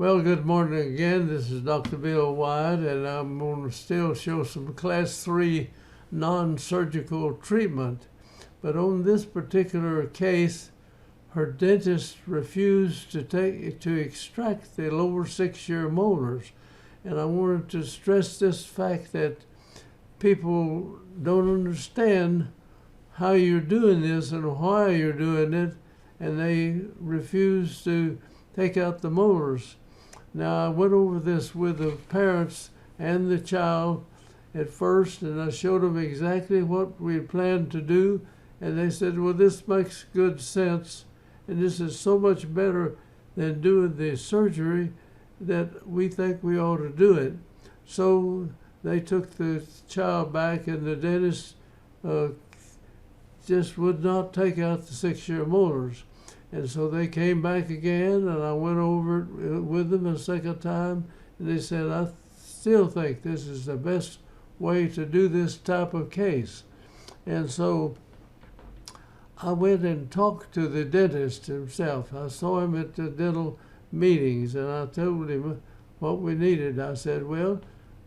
Well, good morning again. This is Dr. Bill Wyatt, and I'm going to still show some Class 3 non-surgical treatment. But on this particular case, her dentist refused to extract the lower 6-year molars. And I wanted to stress this fact that people don't understand how you're doing this and why you're doing it, and they refuse to take out the molars. Now, I went over this with the parents and the child at first, and I showed them exactly what we planned to do, and they said, well, this makes good sense, and this is so much better than doing the surgery that we think we ought to do it. So they took the child back, and the dentist just would not take out the 6-year molars. And so they came back again, and I went over it with them a second time, and they said, I still think this is the best way to do this type of case. And so I went and talked to the dentist himself. I saw him at the dental meetings, and I told him what we needed. I said, well,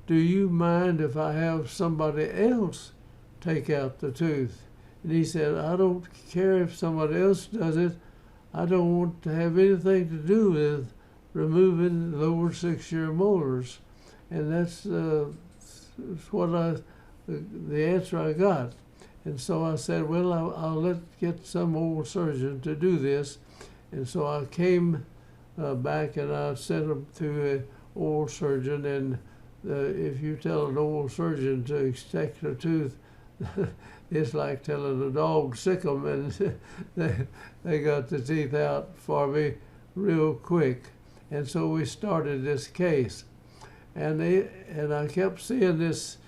do you mind if I have somebody else take out the tooth? And he said, I don't care if somebody else does it. I don't want to have anything to do with removing the lower 6-year molars. And that's what the answer I got. And so I said, well, I'll get some old surgeon to do this. And so I came back, and I sent them to an oral surgeon. And if you tell an oral surgeon to extract a tooth, it's like telling a dog sick them, and they got the teeth out for me real quick. And so we started this case. And I kept seeing this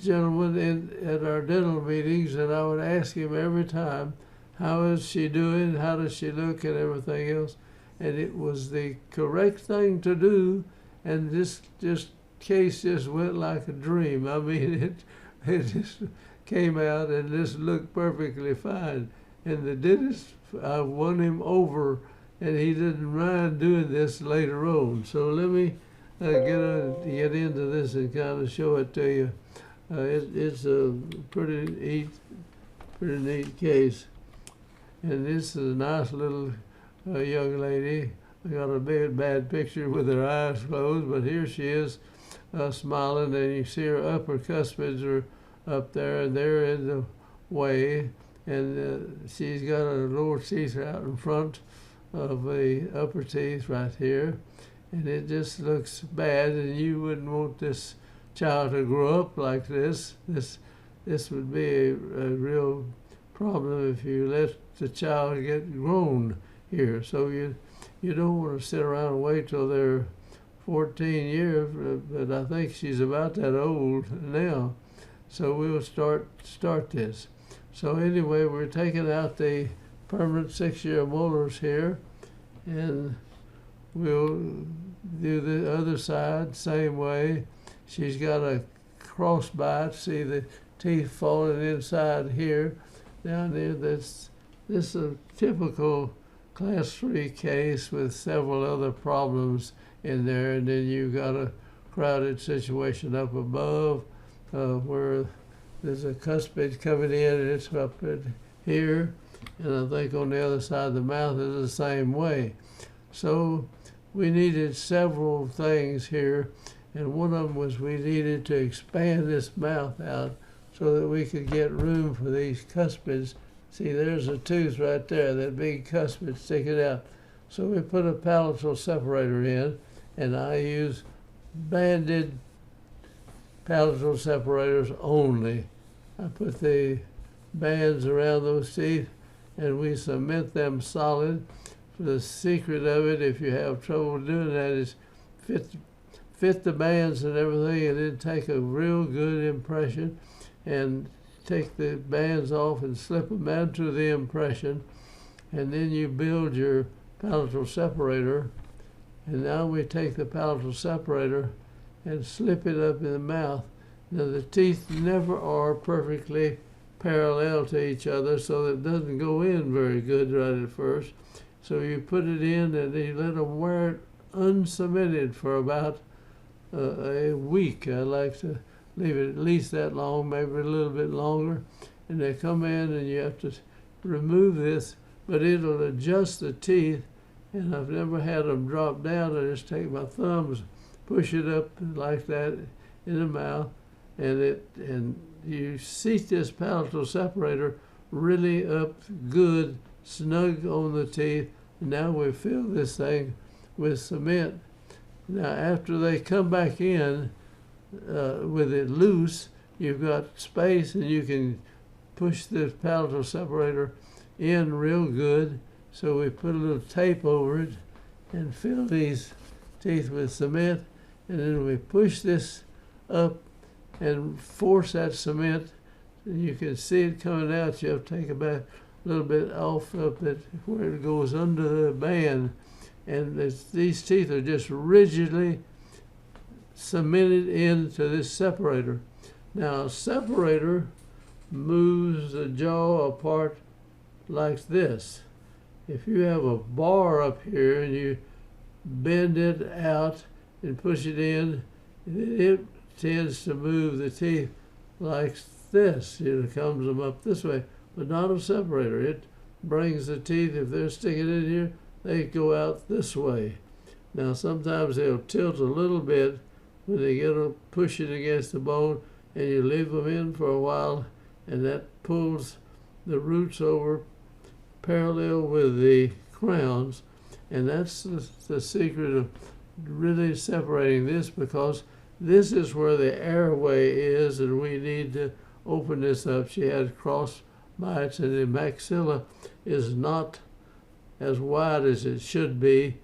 gentleman at our dental meetings, and I would ask him every time, how is she doing, how does she look, and everything else. And it was the correct thing to do, and this case just went like a dream. I mean, it just came out and this looked perfectly fine. And the dentist, I won him over, and he didn't mind doing this later on. So let me get into this and kind of show it to you. It's a pretty neat case. And this is a nice little young lady. I got a bad picture with her eyes closed, but here she is smiling, and you see her upper cuspids are up there, and they're in the way, and she's got a lower teeth out in front of the upper teeth right here, and it just looks bad, and you wouldn't want this child to grow up like this. This would be a real problem if you let the child get grown here. So you don't want to sit around and wait till they're 14 years, but I think she's about that old now. So we'll start this. So anyway, we're taking out the permanent 6-year molars here, and we'll do the other side same way. She's got a cross bite. See the teeth falling inside here, down there. This is a typical Class 3 case with several other problems in there, and then you've got a crowded situation up above where there's a cuspid coming in, and it's up in here, and I think on the other side of the mouth is the same way. So we needed several things here, and one of them was we needed to expand this mouth out so that we could get room for these cuspids. See, there's a tooth right there, that big cuspid sticking out. So we put a palatal separator in, and I use banded palatal separators only. I put the bands around those teeth, and we cement them solid. The secret of it, if you have trouble doing that, is fit the bands and everything, and then take a real good impression, and take the bands off and slip them into the impression, and then you build your palatal separator. And now we take the palatal separator and slip it up in the mouth. Now the teeth never are perfectly parallel to each other, so it doesn't go in very good right at first. So you put it in, and you let them wear it uncemented for about a week. I like to leave it at least that long, maybe a little bit longer. And they come in and you have to remove this, but it'll adjust the teeth. And I've never had them drop down. I just take my thumbs, push it up like that in the mouth, and you seat this palatal separator really up good, snug on the teeth. Now we fill this thing with cement. Now after they come back in with it loose, you've got space and you can push this palatal separator in real good. So we put a little tape over it and fill these teeth with cement, and then we push this up and force that cement, and you can see it coming out. You have to take it back a little bit off up it where it goes under the band, and these teeth are just rigidly cemented into this separator. Now a separator moves the jaw apart like this. If you have a bar up here and you bend it out and push it in, it tends to move the teeth like this. It comes them up this way, but not a separator. It brings the teeth, if they're sticking in here, they go out this way. Now sometimes they'll tilt a little bit when they get to push it against the bone, and you leave them in for a while, and that pulls the roots over parallel with the crowns, and that's the secret of really separating this, because this is where the airway is, and we need to open this up. She had cross bites, and the maxilla is not as wide as it should be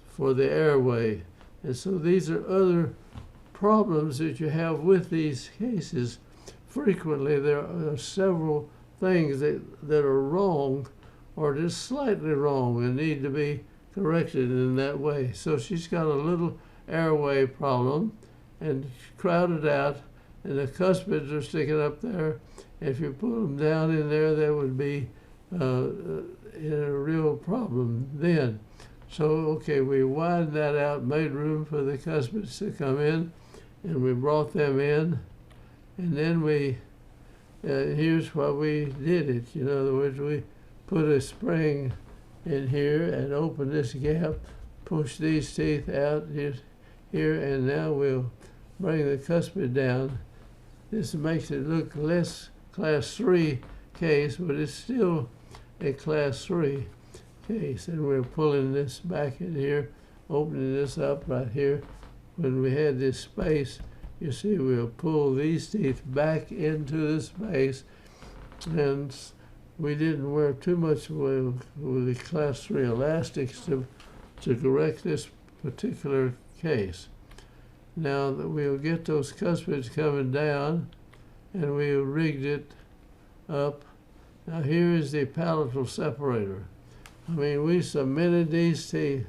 for the airway. And so these are other problems that you have with these cases. Frequently there are several things that are wrong, or just slightly wrong, and need to be corrected in that way. So she's got a little airway problem and crowded out, and the cuspids are sticking up there. If you put them down in there, that would be in a real problem then. So, okay, we widened that out, made room for the cuspids to come in, and we brought them in, and then here's why we did it. In other words, we put a spring in here and open this gap, push these teeth out here, and now we'll bring the cuspid down. This makes it look less class 3 case, but it's still a class 3 case. And we're pulling this back in here, opening this up right here. When we had this space, you see we'll pull these teeth back into the space, and we didn't wear too much with the class 3 elastics to correct this particular case. Now that we'll get those cuspids coming down, and we rigged it up. Now here is the palatal separator. I mean, we cemented these teeth.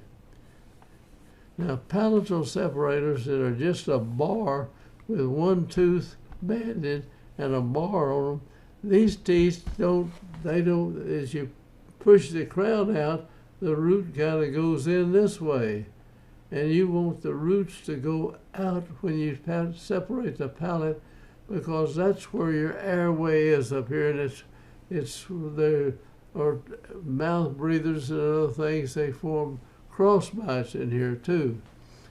Now palatal separators that are just a bar with one tooth banded and a bar on them, these teeth don't, as you push the crown out, the root kind of goes in this way. And you want the roots to go out when you separate the palate, because that's where your airway is up here, and it's there are mouth breathers and other things. They form cross bites in here too.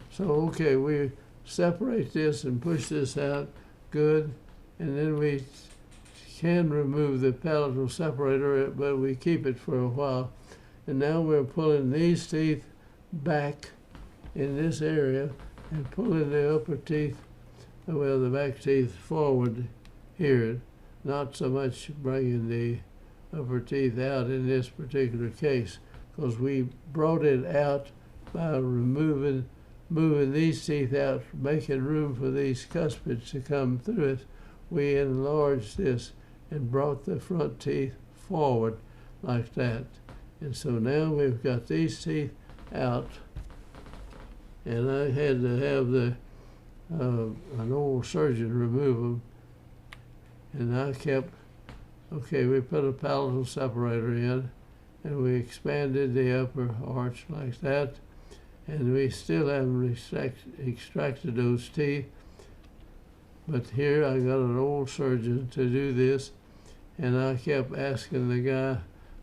So okay, we separate this and push this out good, and then we can remove the palatal separator, but we keep it for a while. And now we're pulling these teeth back in this area and pulling the upper teeth, well, the back teeth forward here, not so much bringing the upper teeth out in this particular case, because we brought it out by moving these teeth out, making room for these cuspids to come through it. We enlarged this and brought the front teeth forward like that. And so now we've got these teeth out, and I had to have an old surgeon remove them. And I kept, okay, we put a palatal separator in, and we expanded the upper arch like that. and we still haven't extracted those teeth. But here I got an old surgeon to do this, and I kept asking the guy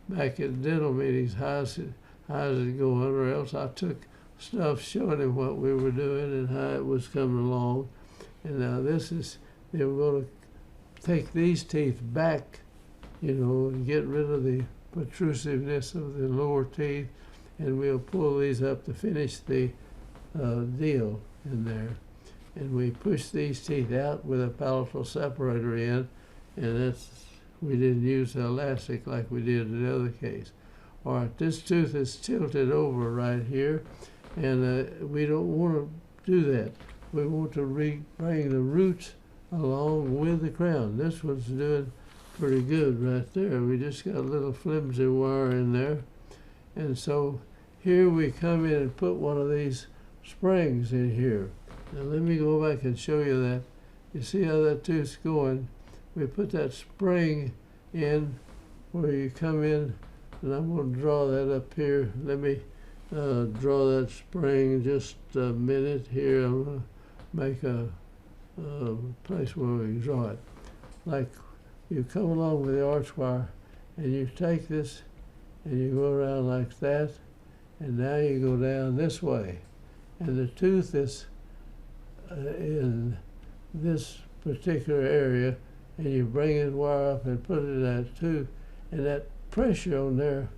back at dental meetings, how's it going? Or else I took stuff showing him what we were doing and how it was coming along. And now they were going to take these teeth back, and get rid of the protrusiveness of the lower teeth, and we'll pull these up to finish the deal in there. And we push these teeth out with a palatal separator in, and we didn't use the elastic like we did in the other case. All right, this tooth is tilted over right here, and we don't want to do that. We want to bring the roots along with the crown. This one's doing pretty good right there. We just got a little flimsy wire in there. And so here we come in and put one of these springs in here. Now let me go back and show you that. You see how that tooth's going? We put that spring in where you come in, and I'm going to draw that up here. Let me draw that spring just a minute here. I'm going to make a place where we can draw it. Like you come along with the arch wire, and you take this and you go around like that, and now you go down this way. And the tooth is in this particular area, and you bring the wire up and put it in that tooth, and that pressure on there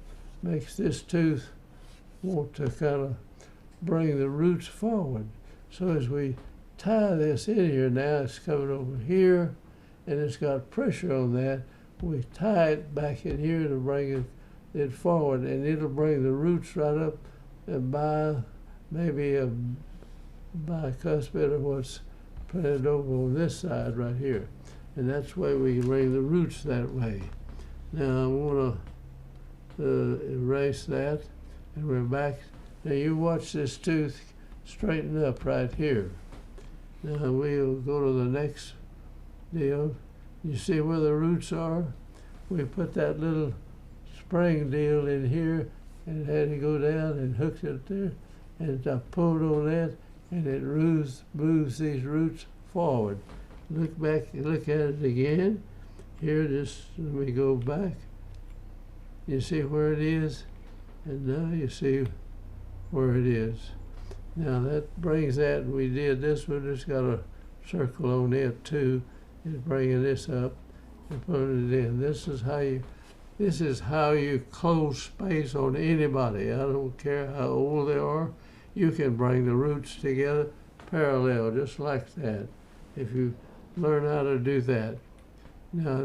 makes this tooth want to kind of bring the roots forward. So as we tie this in here, now it's coming over here, and it's got pressure on that. We tie it back in here to bring it forward, and it'll bring the roots right up by maybe a bicuspid of what's printed over on this side right here. And that's why we can bring the roots that way. Now I want to erase that, and we're back. Now you watch this tooth straighten up right here. Now we'll go to the next deal. You see where the roots are? We put that little spring deal in here, and it had to go down and hooked it there, and I pulled on that, and it moves these roots forward. Look back, look at it again. Here, just let me go back. You see where it is? And now you see where it is. Now that brings that, we did this one, just got a circle on it too. It's bringing this up and putting it in. This is how you close space on anybody. I don't care how old they are. You can bring the roots together parallel, just like that, if you learn how to do that. Now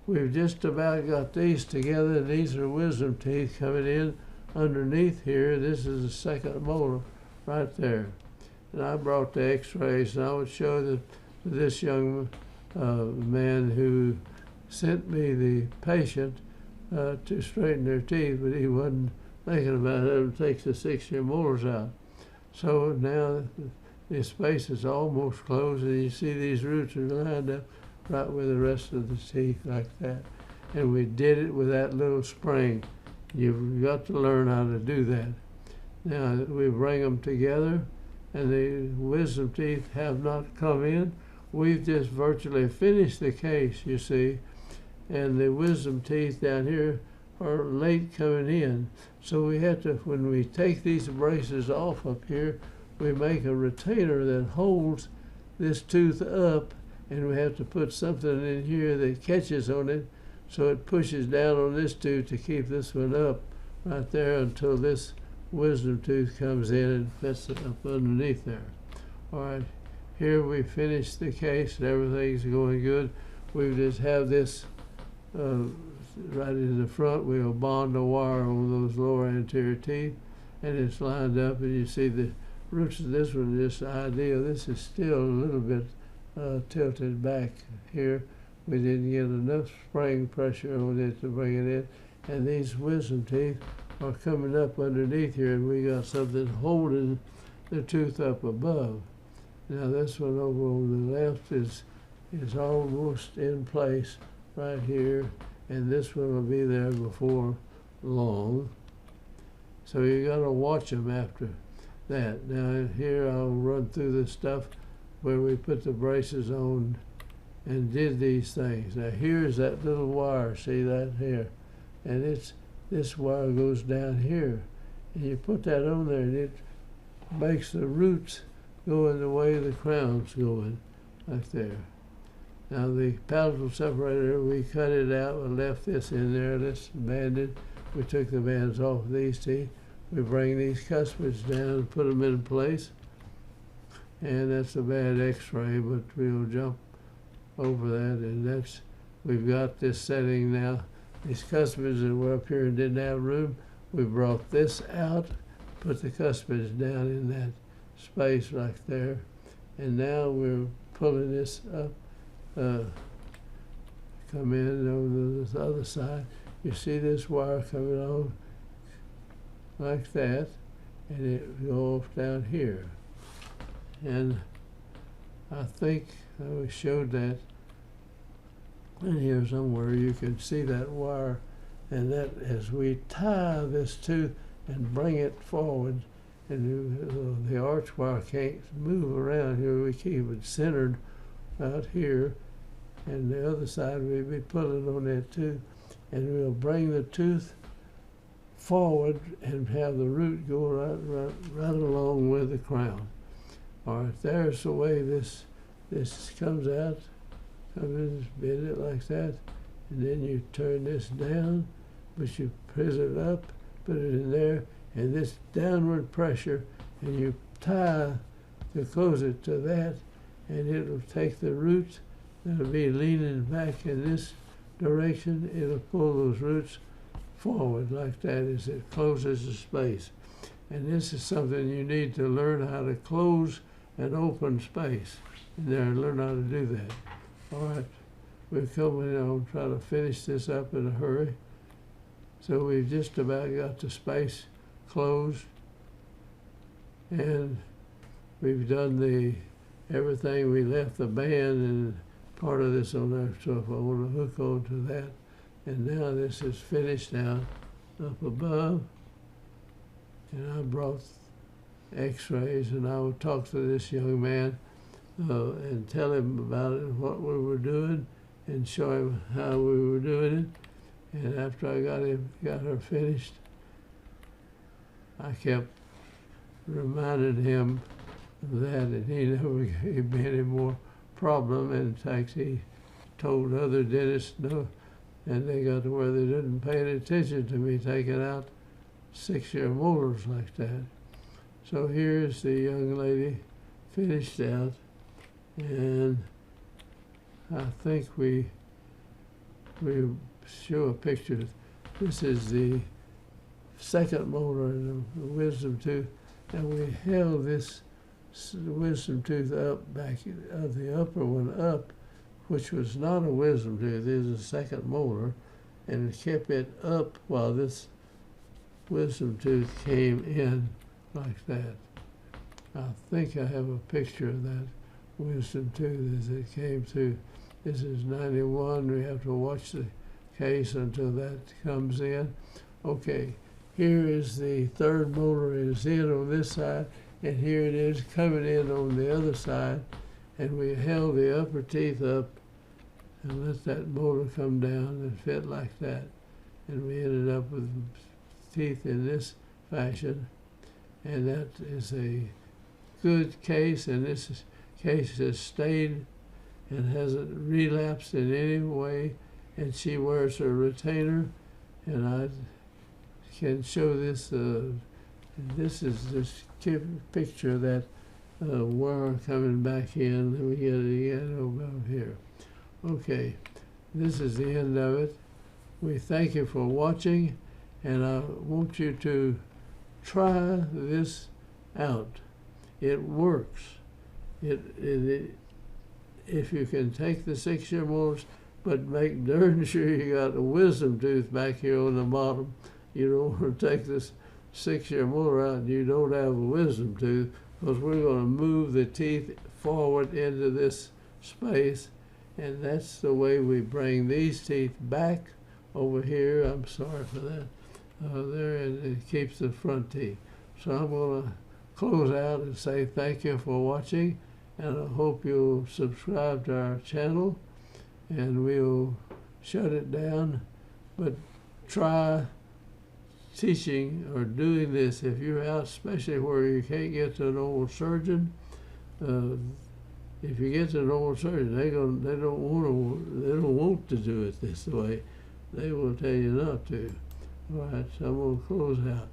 we've just about got these together. These are wisdom teeth coming in underneath here. This is the second molar right there. And I brought the x-rays, and I would show this young man who sent me the patient to straighten their teeth, but he wasn't thinking about it to take the 6-year molars out. So now the space is almost closed, and you see these roots are lined up right with the rest of the teeth like that. And we did it with that little spring. You've got to learn how to do that. Now we bring them together, and the wisdom teeth have not come in. We've just virtually finished the case, you see, and the wisdom teeth down here are late coming in. So we have to, when we take these braces off up here, we make a retainer that holds this tooth up, and we have to put something in here that catches on it, so it pushes down on this tooth to keep this one up right there until this wisdom tooth comes in and fits it up underneath there. All right, here we finished the case, and everything's going good. We just have this right in the front. We'll bond a wire on those lower anterior teeth, and it's lined up, and you see the roots of this one is just ideal. This is still a little bit tilted back here. We didn't get enough spring pressure on it to bring it in, and these wisdom teeth are coming up underneath here, and we got something holding the tooth up above. Now this one over on the left is almost in place right here, and this one will be there before long. So you got to watch them after that. Now here I'll run through the stuff where we put the braces on and did these things. Now here's that little wire, see that here? And this wire goes down here. And you put that on there and it makes the roots go in the way the crown's going, like there. Now the palatal separator, we cut it out and left this in there, this banded. We took the bands off of these teeth. We bring these cuspids down and put them in place. And that's a bad x-ray, but we'll jump over that, and we've got this setting now. These cuspids that were up here and didn't have room, we brought this out, put the cuspids down in that space right there, and now we're pulling this up, come in over the other side. You see this wire coming on like that, and it goes off down here. And I think we showed that in here somewhere. You can see that wire, and that as we tie this tooth and bring it forward, and the arch wire can't move around here, we keep it centered out here, and the other side we'll be pulling on that too, and we'll bring the tooth forward and have the root go right along with the crown. All right, there's the way this comes out. Come in, bend it like that, and then you turn this down, but you press it up, put it in there, and this downward pressure, and you tie to close it to that, and it'll take the roots that'll be leaning back in this direction. It'll pull those roots forward like that as it closes the space. And this is something you need to learn how to close an open space in there and learn how to do that. All right, we're coming on, try to finish this up in a hurry. So we've just about got the space closed, and we've done everything. We left the band and part of this on there, so if I want to hook on to that. And now this is finished now up above, and I brought x-rays, and I will talk to this young man and tell him about it, what we were doing, and show him how we were doing it. And after I got her finished, I kept reminding him of that, and he never gave me any more problem. In fact, he told other dentists no, and they got to where they didn't pay any attention to me taking out 6-year molars like that. So here's the young lady finished out, and I think we show a picture. This is the second molar in the wisdom tooth, and we held this wisdom tooth up back, the upper one up, which was not a wisdom tooth. This is a second molar, and it kept it up while this wisdom tooth came in like that. I think I have a picture of that wisdom tooth as it came through. This is 91. We have to watch the case until that comes in. Okay, here is the third molar is in on this side, and here it is coming in on the other side, and we held the upper teeth up and let that molar come down and fit like that, and we ended up with teeth in this fashion. And that is a good case, and this case has stayed and hasn't relapsed in any way, and she wears a retainer, and I can show this. This is this picture of that wire coming back in, and we get it again over here. Okay, this is the end of it. We thank you for watching, and I want you to try this out. It works. If you can take the 6-year molars, but make darn sure you got a wisdom tooth back here on the bottom. You don't want to take this 6-year molar out and you don't have a wisdom tooth, because we're going to move the teeth forward into this space, and that's the way we bring these teeth back over here. I'm sorry for that. There, and it keeps the front teeth. So I'm going to close out and say thank you for watching, and I hope you'll subscribe to our channel, and we'll shut it down. But try teaching or doing this if you're out, especially where you can't get to an old surgeon. If you get to an old surgeon, they don't want to do it this way. They will tell you not to. All right, so I'm gonna close out.